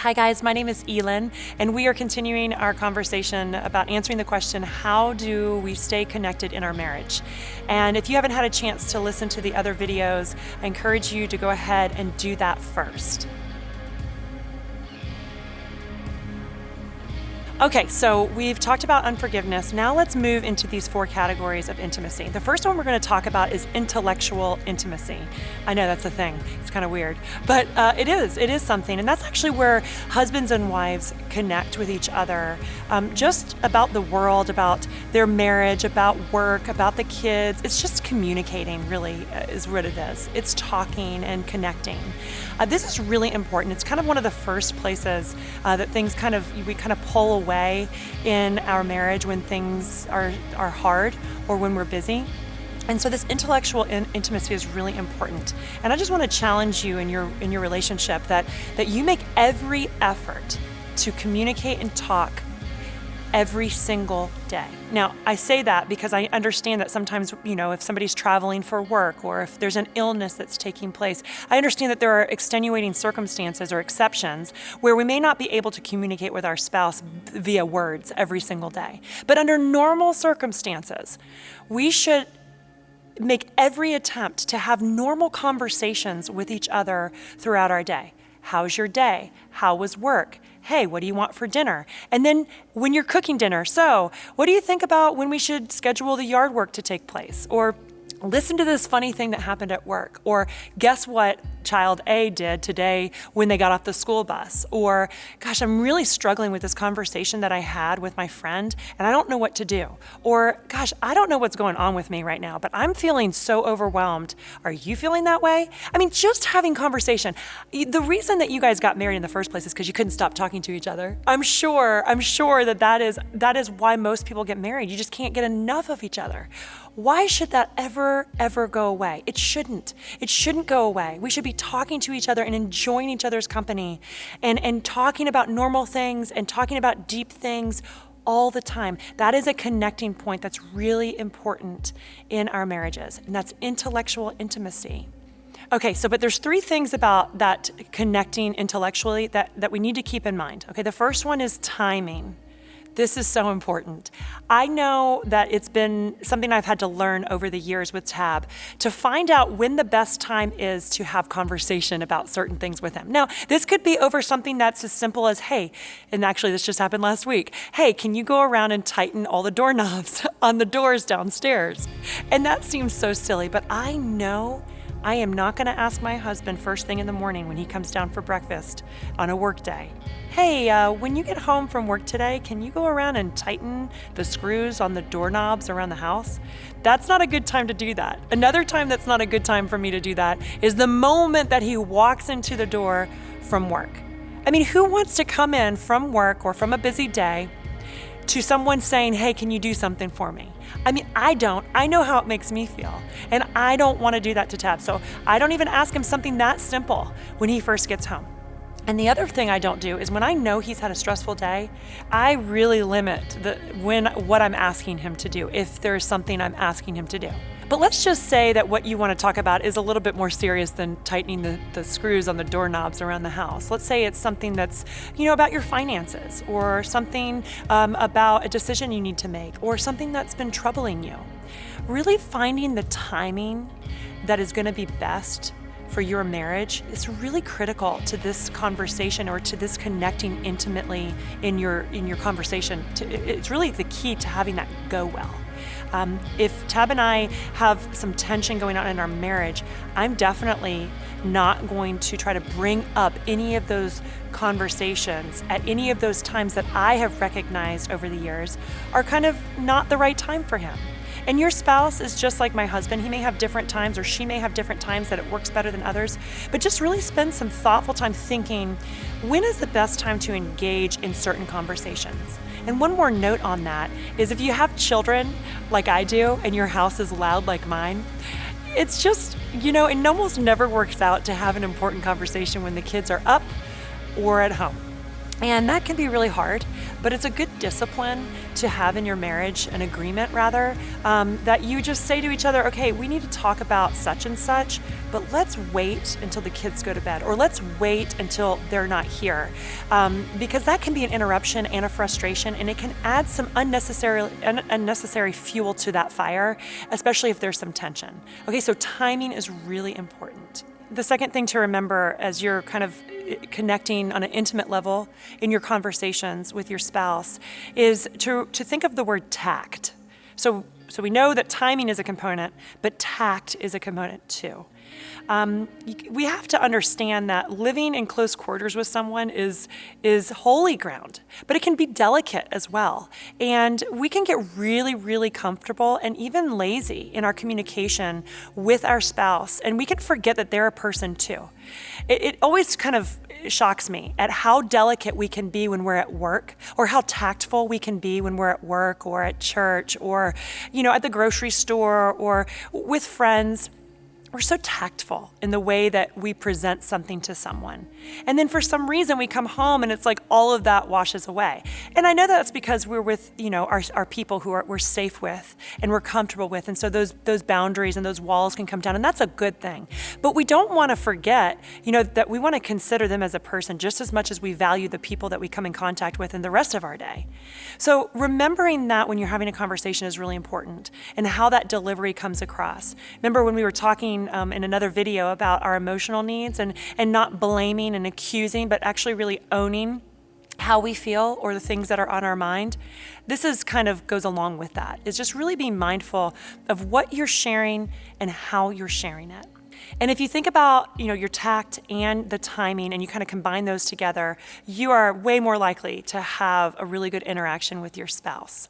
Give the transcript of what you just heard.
Hi guys, my name is Elin, and we are continuing our conversation about answering the question, how do we stay connected in our marriage? And if you haven't had a chance to listen to the other videos, I encourage you to go ahead and do that first. Okay, so we've talked about unforgiveness. Now let's move into these 4 categories of intimacy. The first one we're going to talk about is intellectual intimacy. I know that's a thing. It's kind of weird, but it is something. And that's actually where husbands and wives connect with each other, just about the world, about their marriage, about work, about the kids. It's just communicating, really, is what it is. It's talking and connecting. This is really important. It's kind of one of the first places that things we kind of pull away in our marriage when things are hard or when we're busy. And so this intellectual intimacy is really important. And I just want to challenge you in your relationship that you make every effort to communicate and talk every single day. Now, I say that because I understand that sometimes, if somebody's traveling for work or if there's an illness that's taking place, I understand that there are extenuating circumstances or exceptions where we may not be able to communicate with our spouse via words every single day. But under normal circumstances, we should make every attempt to have normal conversations with each other throughout our day. How's your day? How was work? Hey, what do you want for dinner? And then when you're cooking dinner, so what do you think about when we should schedule the yard work to take place? Or listen to this funny thing that happened at work. Or guess what child A did today when they got off the school bus? Or, gosh, I'm really struggling with this conversation that I had with my friend and I don't know what to do. Or, gosh, I don't know what's going on with me right now, but I'm feeling so overwhelmed. Are you feeling that way? I mean, just having conversation. The reason that you guys got married in the first place is because you couldn't stop talking to each other. I'm sure that is why most people get married. You just can't get enough of each other. Why should that ever go away? It shouldn't. It shouldn't go away. We should be talking to each other and enjoying each other's company and talking about normal things and talking about deep things all the time. That is a connecting point that's really important in our marriages, and that's intellectual intimacy. Okay, but there's 3 things about that connecting intellectually that we need to keep in mind. Okay, the first one is timing. This is so important. I know that it's been something I've had to learn over the years with Tab to find out when the best time is to have conversation about certain things with him. Now, this could be over something that's as simple as, hey, and actually this just happened last week, hey, can you go around and tighten all the doorknobs on the doors downstairs? And that seems so silly, but I know I am not going to ask my husband first thing in the morning when he comes down for breakfast on a work day, hey, when you get home from work today, can you go around and tighten the screws on the doorknobs around the house? That's not a good time to do that. Another time that's not a good time for me to do that is the moment that he walks into the door from work. I mean, who wants to come in from work or from a busy day to someone saying, hey, can you do something for me? I mean, I don't. I know how it makes me feel. And I don't want to do that to Tab. So I don't even ask him something that simple when he first gets home. And the other thing I don't do is when I know he's had a stressful day, I really limit what I'm asking him to do, if there's something I'm asking him to do. But let's just say that what you want to talk about is a little bit more serious than tightening the screws on the doorknobs around the house. Let's say it's something that's, about your finances, or something about a decision you need to make, or something that's been troubling you. Really finding the timing that is going to be best for your marriage is really critical to this conversation or to this connecting intimately in your conversation. It's really the key to having that go well. If Tab and I have some tension going on in our marriage, I'm definitely not going to try to bring up any of those conversations at any of those times that I have recognized over the years are kind of not the right time for him. And your spouse is just like my husband. He may have different times, or she may have different times that it works better than others, but just really spend some thoughtful time thinking, when is the best time to engage in certain conversations? And one more note on that is, if you have children like I do and your house is loud like mine, it's just, it almost never works out to have an important conversation when the kids are up or at home. And that can be really hard, but it's a good discipline to have in your marriage, an agreement rather, that you just say to each other, okay, we need to talk about such and such, but let's wait until the kids go to bed, or let's wait until they're not here. Because that can be an interruption and a frustration, and it can add some unnecessary fuel to that fire, especially if there's some tension. Okay, so timing is really important. The second thing to remember as you're kind of connecting on an intimate level in your conversations with your spouse is to think of the word tact. So we know that timing is a component, but tact is a component too. We have to understand that living in close quarters with someone is holy ground, but it can be delicate as well. And we can get really, really comfortable and even lazy in our communication with our spouse, and we can forget that they're a person too. It always kind of shocks me at how delicate we can be when we're at work, or how tactful we can be when we're at work or at church or, at the grocery store or with friends. We're so tactful in the way that we present something to someone. And then for some reason we come home and it's like all of that washes away. And I know that's because we're with, our people who we're safe with and we're comfortable with. And so those boundaries and those walls can come down, and that's a good thing. But we don't want to forget, that we want to consider them as a person just as much as we value the people that we come in contact with in the rest of our day. So remembering that when you're having a conversation is really important, and how that delivery comes across. Remember when we were talking in another video about our emotional needs and not blaming and accusing, but actually really owning how we feel or the things that are on our mind. This is kind of goes along with that. It's just really being mindful of what you're sharing and how you're sharing it. And if you think about, your tact and the timing, and you kind of combine those together, you are way more likely to have a really good interaction with your spouse.